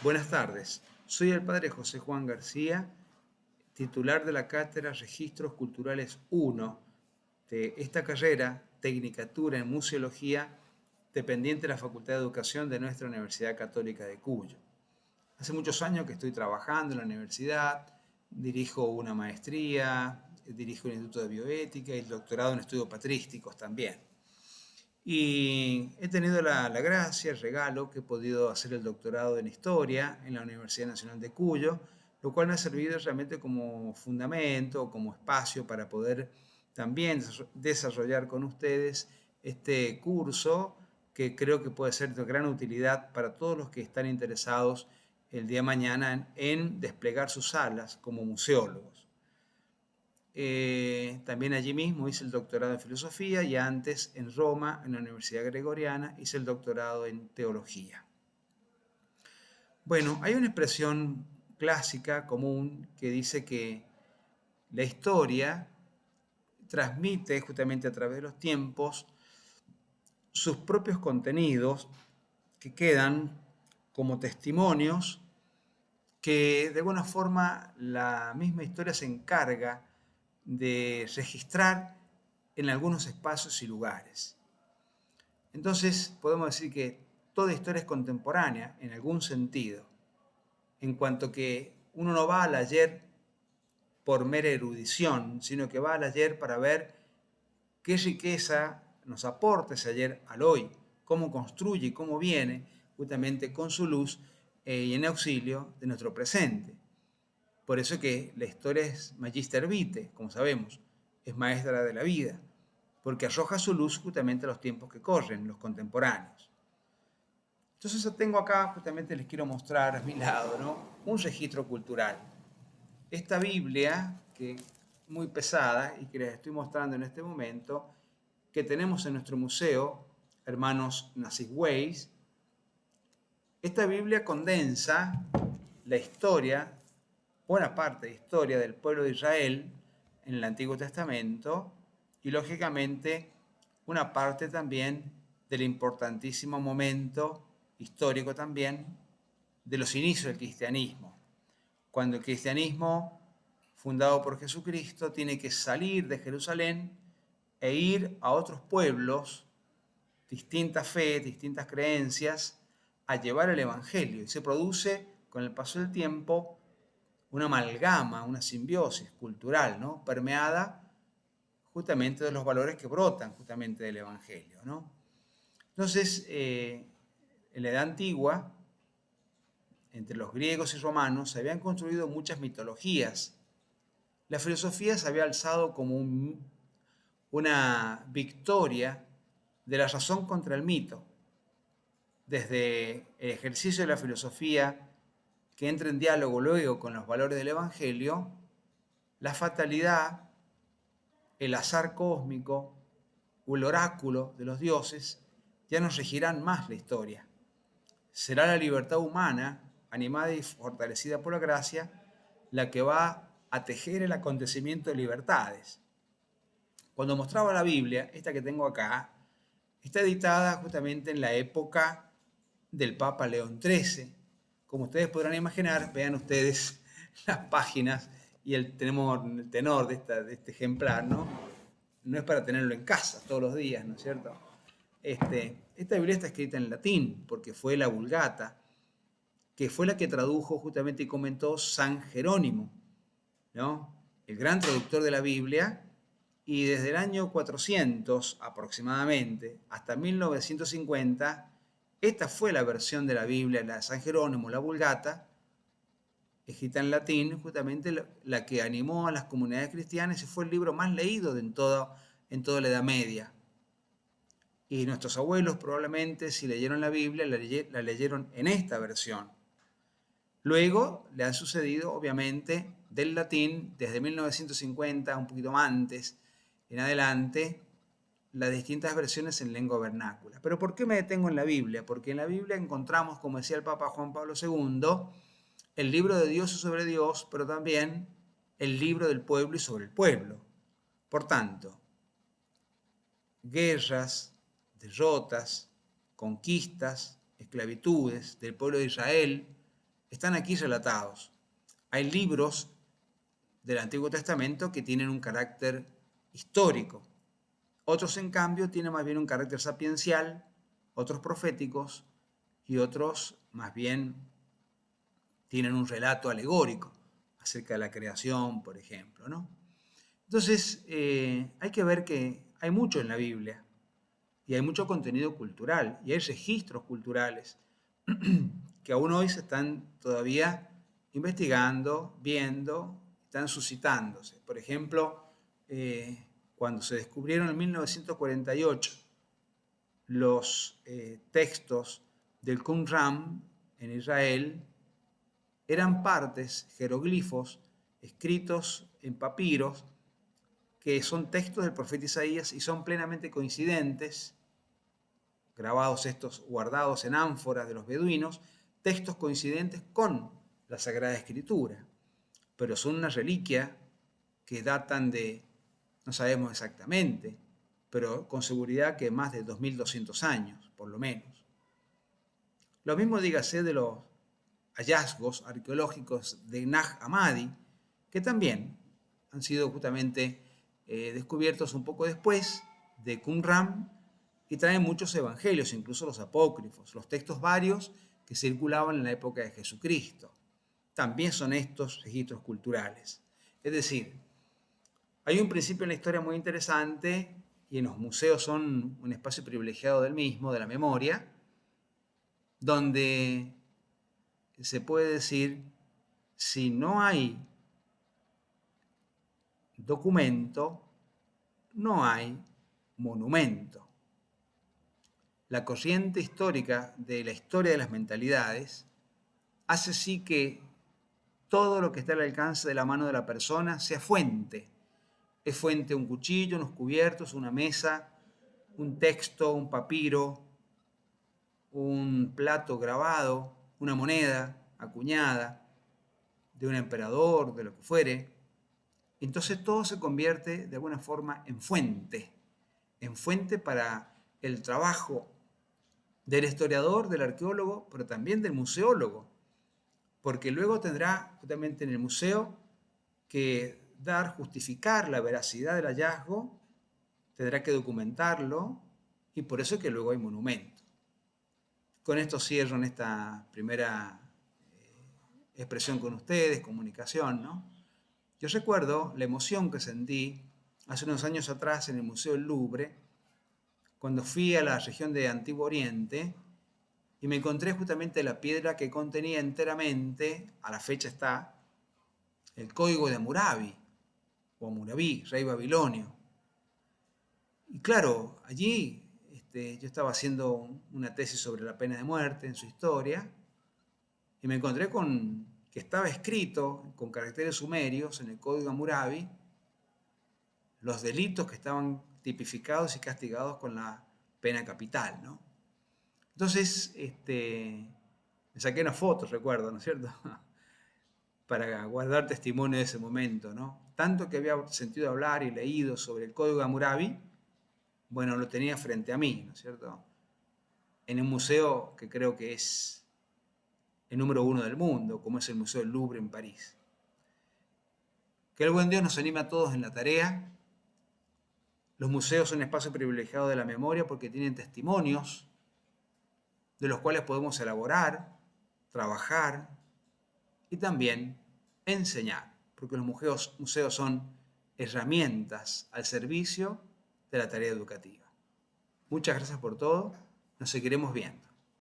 Buenas tardes, soy el padre José Juan García, titular de la cátedra Registros Culturales 1 de esta carrera, Tecnicatura en Museología, dependiente de la Facultad de Educación de nuestra Universidad Católica de Cuyo. Hace muchos años que estoy trabajando en la universidad, dirijo una maestría, dirijo el Instituto de Bioética y el doctorado en estudios patrísticos también. Y he tenido la gracia, el regalo, que he podido hacer el doctorado en Historia en la Universidad Nacional de Cuyo, lo cual me ha servido realmente como fundamento, como espacio para poder también desarrollar con ustedes este curso que creo que puede ser de gran utilidad para todos los que están interesados el día de mañana en desplegar sus salas como museólogos. También allí mismo hice el doctorado en filosofía y antes en Roma, en la Universidad Gregoriana, hice el doctorado en teología. Bueno, hay una expresión clásica común que dice que la historia transmite justamente a través de los tiempos sus propios contenidos que quedan como testimonios que de alguna forma la misma historia se encarga de registrar en algunos espacios y lugares. Entonces, podemos decir que toda historia es contemporánea en algún sentido, en cuanto que uno no va al ayer por mera erudición, sino que va al ayer para ver qué riqueza nos aporta ese ayer al hoy, cómo construye y cómo viene justamente con su luz y en auxilio de nuestro presente. Por eso que la historia es Magister Vitae, como sabemos, es maestra de la vida, porque arroja su luz justamente a los tiempos que corren, los contemporáneos. Entonces yo tengo acá, justamente les quiero mostrar a mi lado, ¿no? Un registro cultural. Esta Biblia, que es muy pesada y que les estoy mostrando en este momento, que tenemos en nuestro museo, hermanos Nassif-Weis, esta Biblia condensa la historia, buena parte de historia del pueblo de Israel en el Antiguo Testamento y lógicamente una parte también del importantísimo momento histórico también de los inicios del cristianismo, cuando el cristianismo fundado por Jesucristo tiene que salir de Jerusalén e ir a otros pueblos, distintas fe, distintas creencias, a llevar el Evangelio. Y se produce, con el paso del tiempo, una amalgama, una simbiosis cultural, ¿no? Permeada justamente de los valores que brotan justamente del Evangelio, ¿no? Entonces, en la Edad Antigua, entre los griegos y romanos, se habían construido muchas mitologías. La filosofía se había alzado como una victoria de la razón contra el mito. Desde el ejercicio de la filosofía que entra en diálogo luego con los valores del Evangelio, la fatalidad, el azar cósmico o el oráculo de los dioses ya no regirán más la historia. Será la libertad humana, animada y fortalecida por la gracia, la que va a tejer el acontecimiento de libertades. Cuando mostraba la Biblia, esta que tengo acá, está editada justamente en la época del Papa León XIII. Como ustedes podrán imaginar, vean ustedes las páginas y tenemos el tenor de este ejemplar, ¿no? No es para tenerlo en casa todos los días, ¿no es cierto? Esta Biblia está escrita en latín, porque fue la Vulgata, que fue la que tradujo justamente y comentó San Jerónimo, ¿no? El gran traductor de la Biblia, y desde el año 400 aproximadamente hasta 1950, esta fue la versión de la Biblia, la de San Jerónimo, la Vulgata, escrita en latín, justamente la que animó a las comunidades cristianas y fue el libro más leído en toda la Edad Media. Y nuestros abuelos probablemente, si leyeron la Biblia, la leyeron en esta versión. Luego le han sucedido, obviamente, del latín, desde 1950, un poquito antes, en adelante, las distintas versiones en lengua vernácula. Pero ¿por qué me detengo en la Biblia? Porque en la Biblia encontramos, como decía el Papa Juan Pablo II, el libro de Dios y sobre Dios, pero también el libro del pueblo y sobre el pueblo. Por tanto, guerras, derrotas, conquistas, esclavitudes del pueblo de Israel, están aquí relatados. Hay libros del Antiguo Testamento que tienen un carácter histórico. Otros, en cambio, tienen más bien un carácter sapiencial, otros proféticos y otros más bien tienen un relato alegórico acerca de la creación, por ejemplo, ¿no? Entonces, hay que ver que hay mucho en la Biblia y hay mucho contenido cultural y hay registros culturales que aún hoy se están todavía investigando, viendo, están suscitándose. Por ejemplo, cuando se descubrieron en 1948 los textos del Qumran en Israel, eran partes, jeroglifos, escritos en papiros, que son textos del profeta Isaías y son plenamente coincidentes, grabados estos, guardados en ánforas de los beduinos, textos coincidentes con la Sagrada Escritura, pero son una reliquia que datan de, no sabemos exactamente, pero con seguridad que más de 2200 años, por lo menos. Lo mismo dígase de los hallazgos arqueológicos de Nag Hammadi, que también han sido justamente descubiertos un poco después de Qumran y traen muchos evangelios, incluso los apócrifos, los textos varios que circulaban en la época de Jesucristo. También son estos registros culturales. Es decir, hay un principio en la historia muy interesante y en los museos son un espacio privilegiado del mismo, de la memoria, donde se puede decir, si no hay documento, no hay monumento. La corriente histórica de la historia de las mentalidades hace sí que todo lo que está al alcance de la mano de la persona sea fuente. Es fuente un cuchillo, unos cubiertos, una mesa, un texto, un papiro, un plato grabado, una moneda acuñada de un emperador, de lo que fuere. Entonces todo se convierte de alguna forma en fuente para el trabajo del historiador, del arqueólogo, pero también del museólogo, porque luego tendrá justamente en el museo que justificar la veracidad del hallazgo, tendrá que documentarlo y por eso es que luego hay monumento. Con esto cierro en esta primera expresión con ustedes, comunicación, ¿no? Yo recuerdo la emoción que sentí hace unos años atrás en el Museo del Louvre, cuando fui a la región de Antiguo Oriente y me encontré justamente la piedra que contenía enteramente, a la fecha está, el código de Hammurabi, o Hammurabi, rey babilonio. Y claro, allí yo estaba haciendo una tesis sobre la pena de muerte en su historia, y me encontré con que estaba escrito con caracteres sumerios en el código Hammurabi los delitos que estaban tipificados y castigados con la pena capital, ¿no? Entonces, me saqué una foto, recuerdo, ¿no es cierto? Para guardar testimonio de ese momento, ¿no? Tanto que había sentido hablar y leído sobre el código de Hammurabi, bueno, lo tenía frente a mí, ¿no es cierto? En un museo que creo que es el número 1 del mundo, como es el Museo del Louvre en París. Que el buen Dios nos anime a todos en la tarea. Los museos son un espacio privilegiado de la memoria porque tienen testimonios de los cuales podemos elaborar, trabajar y también enseñar, porque los museos son herramientas al servicio de la tarea educativa. Muchas gracias por todo, nos seguiremos viendo.